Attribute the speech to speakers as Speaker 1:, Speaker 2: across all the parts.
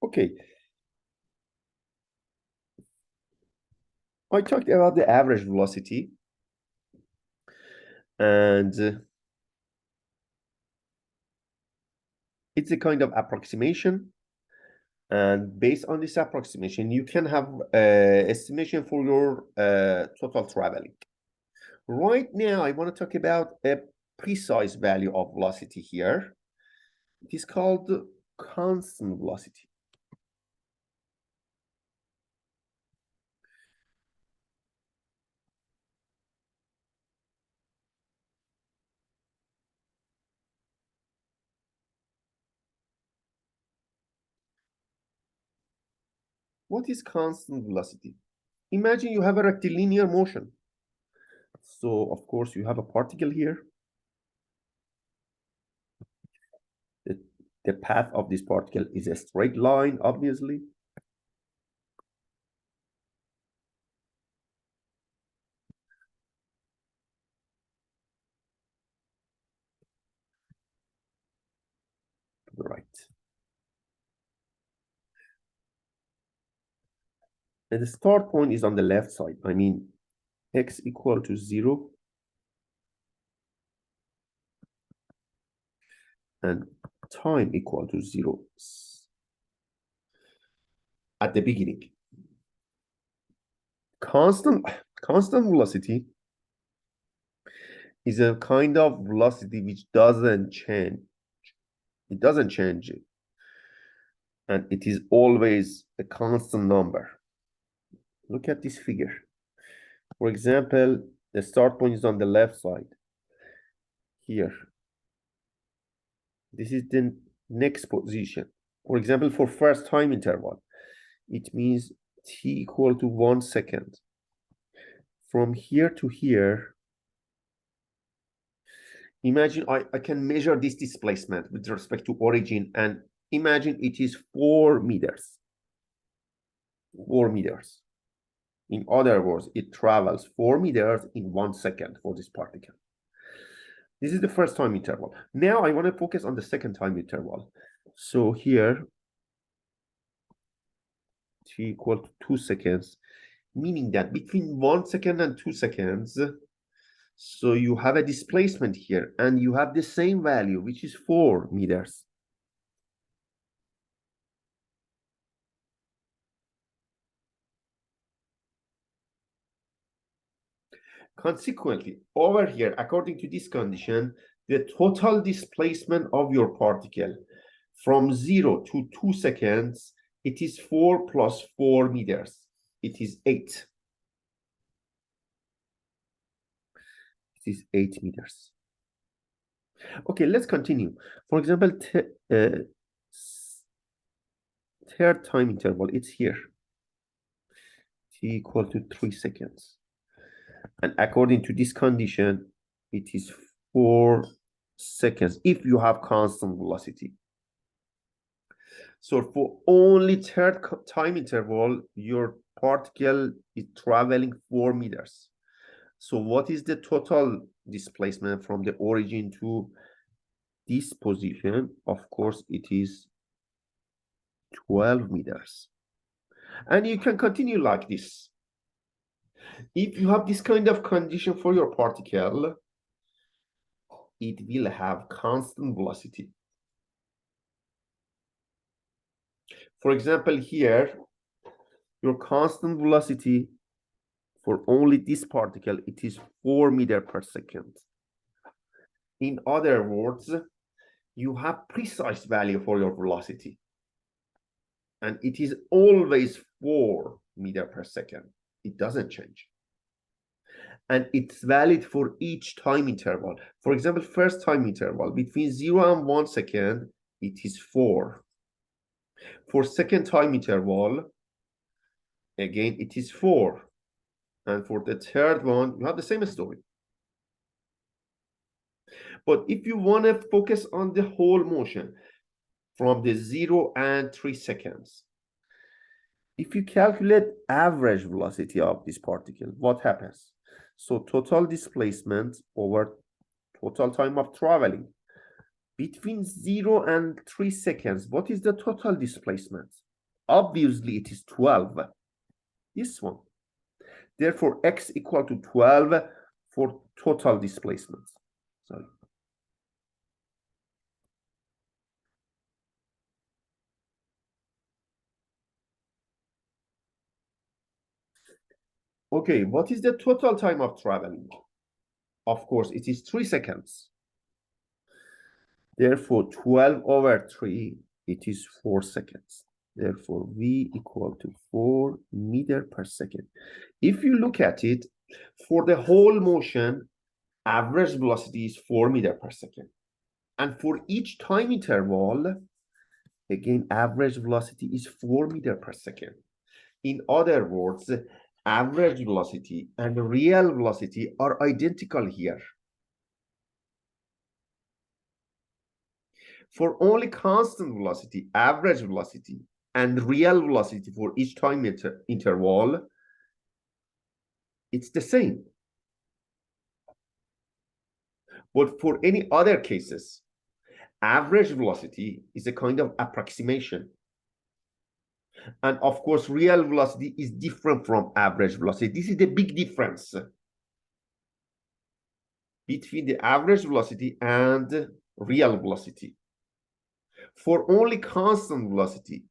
Speaker 1: Okay. I talked about the average velocity, and it's a kind of approximation. And based on this approximation, you can have estimation for your total traveling. Right now, I want to talk about a precise value of velocity here. It is called constant velocity. What is constant velocity? Imagine you have a rectilinear motion. So, of course, you have a particle here. The path of this particle is a straight line, obviously. To the right. And the start point is on the left side. I mean, x equal to 0. And time equal to 0 at the beginning. Constant velocity is a kind of velocity which doesn't change. It doesn't change it. And it is always a constant number. Look at this figure. For example, the start point is on the left side. Here. This is the next position. For example, for first time interval, it means t equal to 1 second. From here to here, imagine I can measure this displacement with respect to origin, and imagine it is 4 meters. 4 meters. In other words, it travels 4 meters in 1 second for this particle. This is the first time interval. Now I want to focus on the second time interval. So here, t equal to 2 seconds, meaning that between 1 second and 2 seconds, so you have a displacement here, and you have the same value, which is 4 meters. Consequently, over here, according to this condition, the total displacement of your particle from 0 to 2 seconds, it is 4 plus 4 meters. It is 8. It is 8 meters. Okay, let's continue. For example, third time interval, it's here. T equal to 3 seconds. And according to this condition, it is 4 seconds if you have constant velocity. So for only third time interval, your particle is traveling 4 meters. So what is the total displacement from the origin to this position? Of course, it is 12 meters. And you can continue like this. If you have this kind of condition for your particle, it will have constant velocity. For example, here, your constant velocity for only this particle, it is 4 meters per second. In other words, you have precise value for your velocity. And it is always 4 meters per second. It doesn't change. And it's valid for each time interval. For example, first time interval, between 0 and 1 second, it is 4. For second time interval, again, it is 4. And for the third one, you have the same story. But if you want to focus on the whole motion from the 0 and 3 seconds, if you calculate average velocity of this particle, what happens? So total displacement over total time of traveling. Between 0 and 3 seconds, what is the total displacement? Obviously, it is 12. This one. Therefore, x equal to 12 for total displacement. Sorry. Okay, what is the total time of traveling? Of course, it is 3 seconds. Therefore, 12 over 3, it is 4 seconds. Therefore, v equal to 4 meter per second. If you look at it, for the whole motion, average velocity is 4 meter per second. And for each time interval, again, average velocity is 4 meter per second. In other words, average velocity and real velocity are identical here. For only constant velocity, average velocity, and real velocity for each time interval, it's the same. But for any other cases, average velocity is a kind of approximation. And of course, real velocity is different from average velocity. This is the big difference between the average velocity and real velocity. For only constant velocity,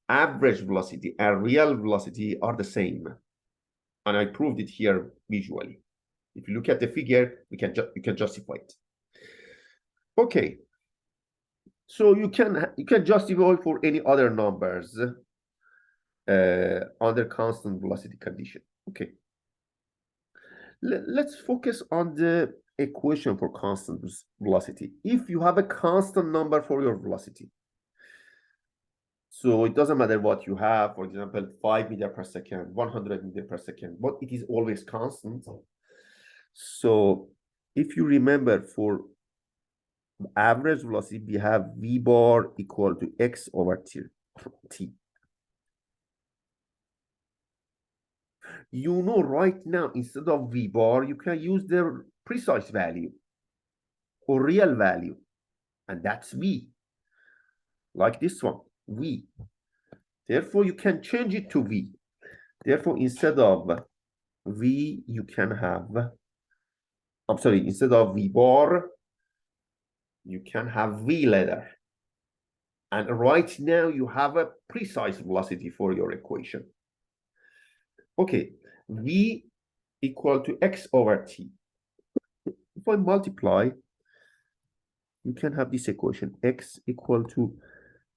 Speaker 1: average velocity and real velocity are the same. And I proved it here visually. If you look at the figure, you can justify it. Okay. So you can justify for any other numbers under constant velocity condition. Okay. Let's focus on the equation for constant velocity. If you have a constant number for your velocity, so it doesn't matter what you have, for example, 5 meter per second, 100 meter per second, but it is always constant. So if you remember, for average velocity, we have v bar equal to x over t. You know right now, instead of v bar, you can use the precise value or real value, and that's v, like this one, v. Therefore, you can change it to v. Therefore, instead of v, you can have, I'm sorry, instead of v bar, you can have v letter. And right now, you have a precise velocity for your equation. Okay, v equal to x over t. If I multiply, you can have this equation, x equal to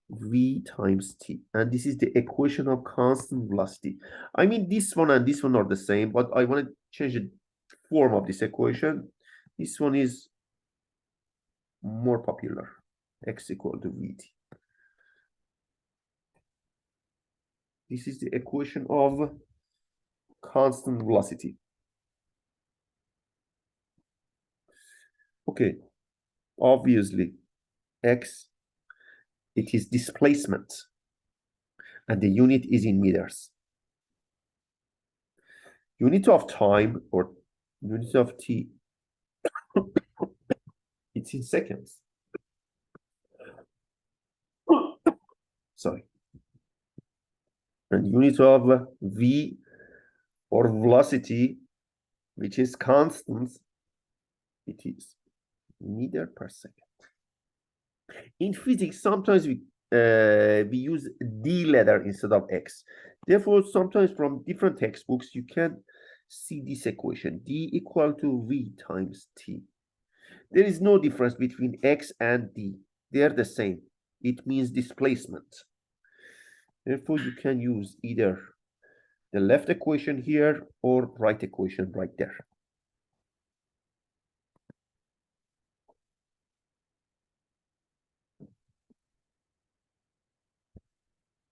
Speaker 1: v times t. And this is the equation of constant velocity. I mean, this one and this one are the same, but I want to change the form of this equation. This one is more popular, x equal to vt. This is the equation of constant velocity. Okay, obviously, x, it is displacement, and the unit is in meters. Unit of time, or unit of t, it's in seconds. Sorry. And unit of v, or velocity, which is constant, it is meter per second. In physics, sometimes we use d letter instead of x. Therefore, sometimes from different textbooks, you can see this equation, d equal to v times t. There is no difference between x and d. They're the same. It means displacement. Therefore, you can use either the left equation here or right equation right there.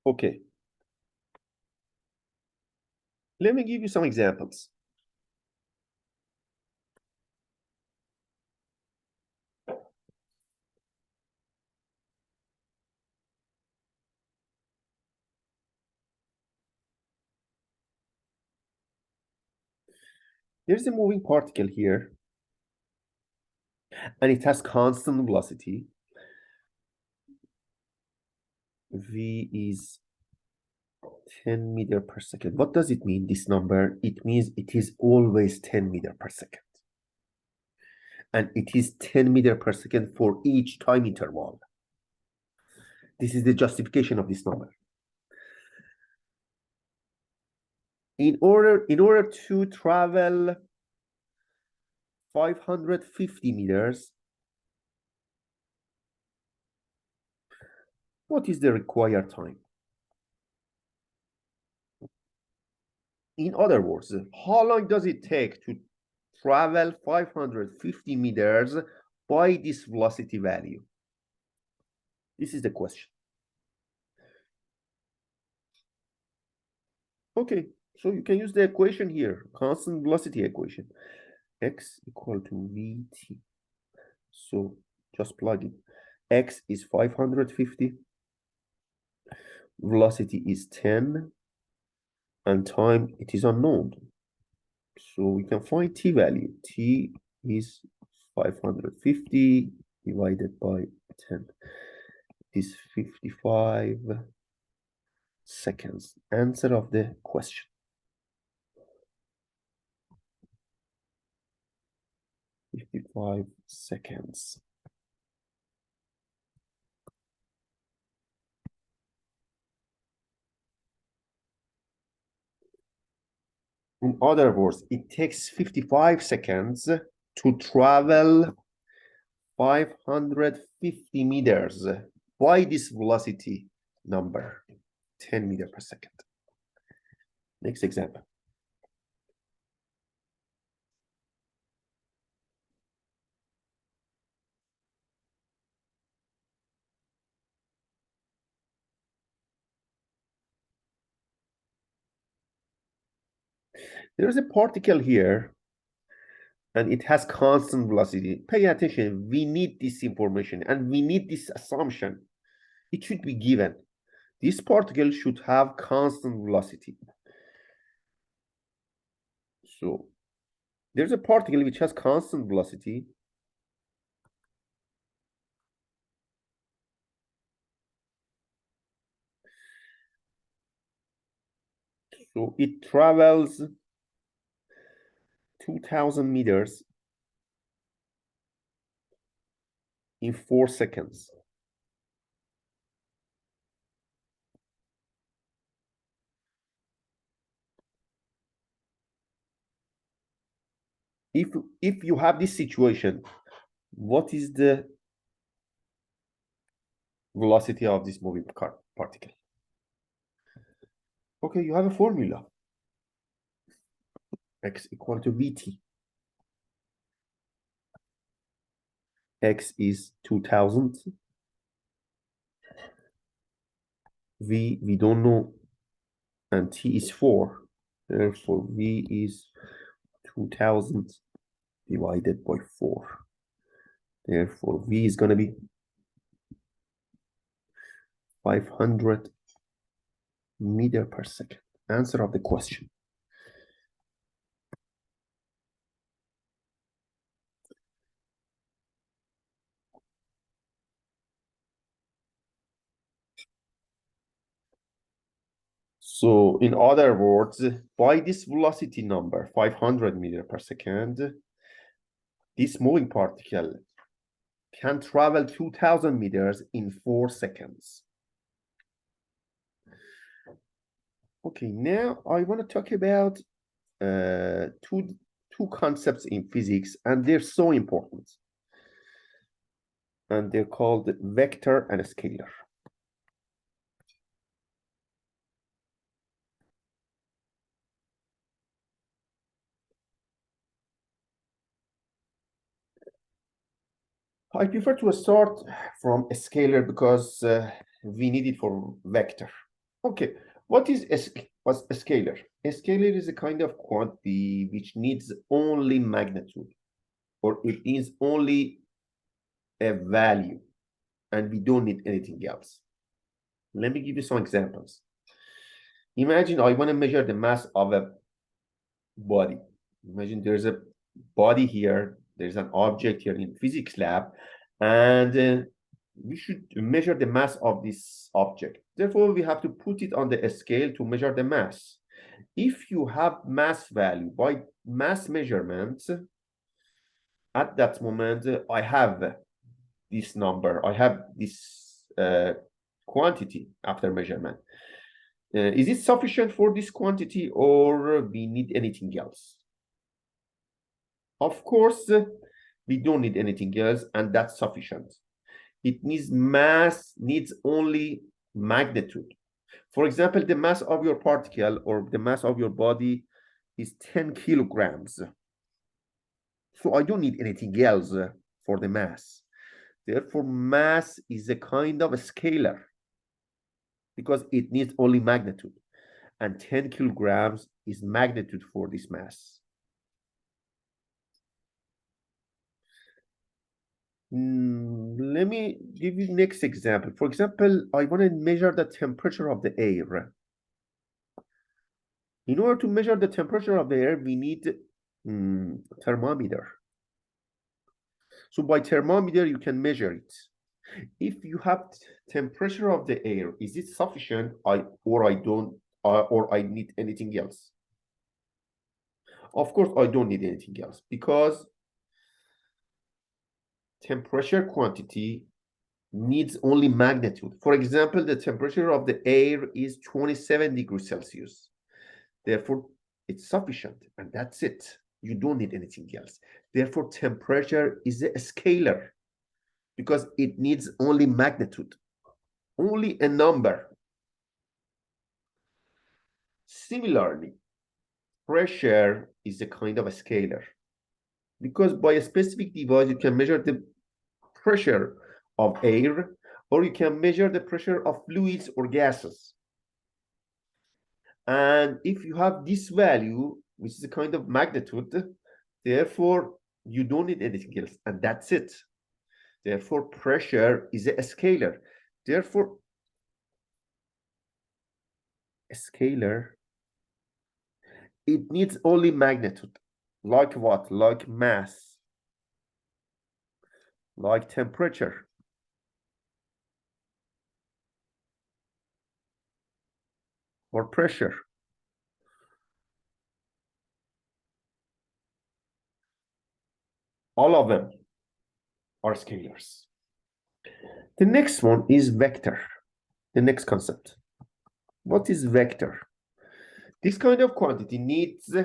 Speaker 1: Okay. Let me give you some examples. There's a moving particle here, and it has constant velocity. V is 10 meter per second. What does it mean, this number? It means it is always 10 meter per second. And it is 10 meter per second for each time interval. This is the justification of this number. In order to travel 550 meters, what is the required time? In other words, how long does it take to travel 550 meters by this velocity value? This is the question. Okay, so you can use the equation here, constant velocity equation. X equal to VT. So just plug in. X is 550. Velocity is 10. And time, it is unknown. So we can find T value. T is 550 divided by 10. It is 55 seconds. Answer of the question. $55 seconds. In other words, it takes 55 seconds to travel 550 meters by this velocity number, 10 meters per second. Next example. There's a particle here, and it has constant velocity. Pay attention, we need this information, and we need this assumption. It should be given. This particle should have constant velocity. So, there's a particle which has constant velocity. So, it travels 2,000 meters in 4 seconds. If you have this situation, what is the velocity of this moving particle? Okay, you have a formula. X equal to VT. X is 2,000. V, we don't know, and T is 4. Therefore, V is 2,000 divided by 4. Therefore, V is going to be 500 meters per second. Answer of the question. So, in other words, by this velocity number, 500 meters per second, this moving particle can travel 2,000 meters in 4 seconds. Okay, now I want to talk about two concepts in physics, and they're so important. And they're called vector and scalar. I prefer to start from a scalar because we need it for vector. Okay, what is a scalar? A scalar is a kind of quantity which needs only magnitude, or it is only a value, and we don't need anything else. Let me give you some examples. Imagine I want to measure the mass of a body. Imagine there's a body here, there's an object here in physics lab, and we should measure the mass of this object. Therefore, we have to put it on the scale to measure the mass. If you have mass value by mass measurements, at that moment, I have this number, I have this quantity after measurement. Is it sufficient for this quantity, or we need anything else? Of course, we don't need anything else, and that's sufficient. It needs mass, needs only magnitude. For example, the mass of your particle or the mass of your body is 10 kilograms. So I don't need anything else for the mass. Therefore, mass is a kind of a scalar because it needs only magnitude. And 10 kilograms is magnitude for this mass. Let me give you next example. For example, I want to measure the temperature of the air. In order to measure the temperature of the air, we need thermometer. So by thermometer, you can measure it. If you have temperature of the air, is it sufficient? Or I need anything else? Of course, I don't need anything else because temperature quantity needs only magnitude. For example, the temperature of the air is 27 degrees Celsius. Therefore, it's sufficient, and that's it. You don't need anything else. Therefore, temperature is a scalar because it needs only magnitude, only a number. Similarly, pressure is a kind of a scalar because by a specific device, you can measure the pressure of air, or you can measure the pressure of fluids or gases. And if you have this value, which is a kind of magnitude, therefore, you don't need anything else, and that's it. Therefore, pressure is a scalar. Therefore, a scalar, it needs only magnitude. Like what? Like mass, like temperature. Or pressure. All of them are scalars. The next one is vector, the next concept. What is vector? This kind of quantity needs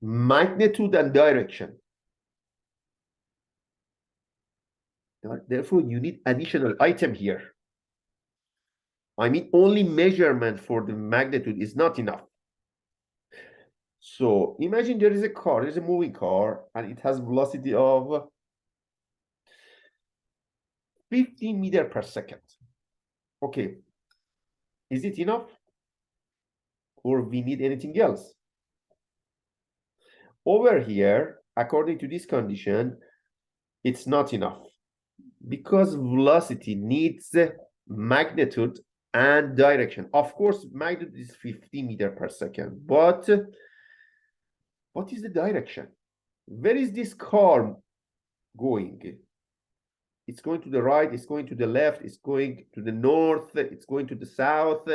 Speaker 1: magnitude and direction. Therefore, you need additional item here. I mean, only measurement for the magnitude is not enough. So imagine there is a car, there's a moving car, and it has velocity of 15 meters per second. Okay, is it enough? Or we need anything else? Over here, according to this condition, it's not enough because velocity needs magnitude and direction. Of course, magnitude is 50 meters per second, but what is the direction? Where is this car going? It's going to the right, it's going to the left, it's going to the north, it's going to the south.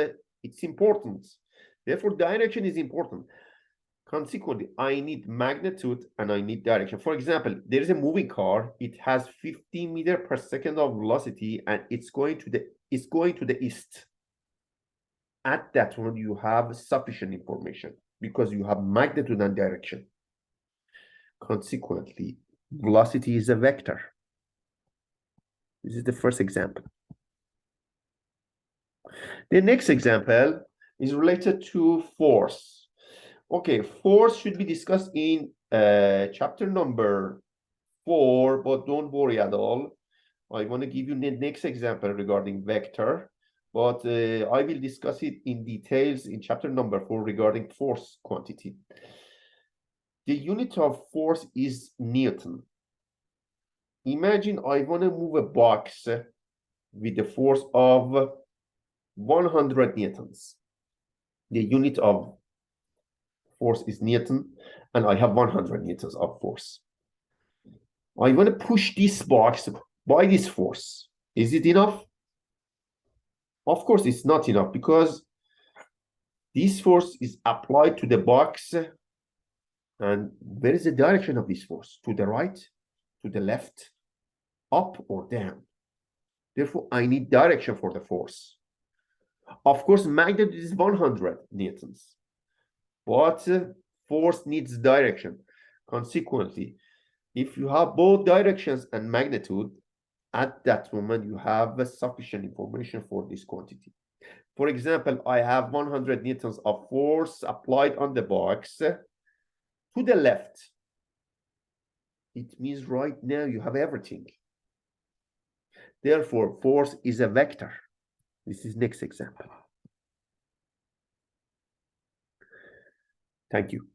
Speaker 1: It's important. Therefore, direction is important. Consequently, I need magnitude and I need direction. For example, there is a moving car. It has 15 meters per second of velocity, and it's going to the east. At that one, you have sufficient information because you have magnitude and direction. Consequently, velocity is a vector. This is the first example. The next example is related to force. Okay, force should be discussed in chapter number 4, but don't worry at all. I want to give you the next example regarding vector, but I will discuss it in details in chapter number 4 regarding force quantity. The unit of force is Newton. Imagine I want to move a box with the force of 100 newtons. The unit of force is Newton, and I have 100 newtons of force. I want to push this box by this force. Is it enough? Of course, it's not enough because this force is applied to the box. And where is the direction of this force? To the right, to the left, up or down? Therefore, I need direction for the force. Of course, magnitude is 100 newtons, but force needs direction. Consequently, if you have both directions and magnitude, at that moment, you have sufficient information for this quantity. For example, I have 100 newtons of force applied on the box to the left. It means right now you have everything. Therefore, force is a vector. This is next example. Thank you.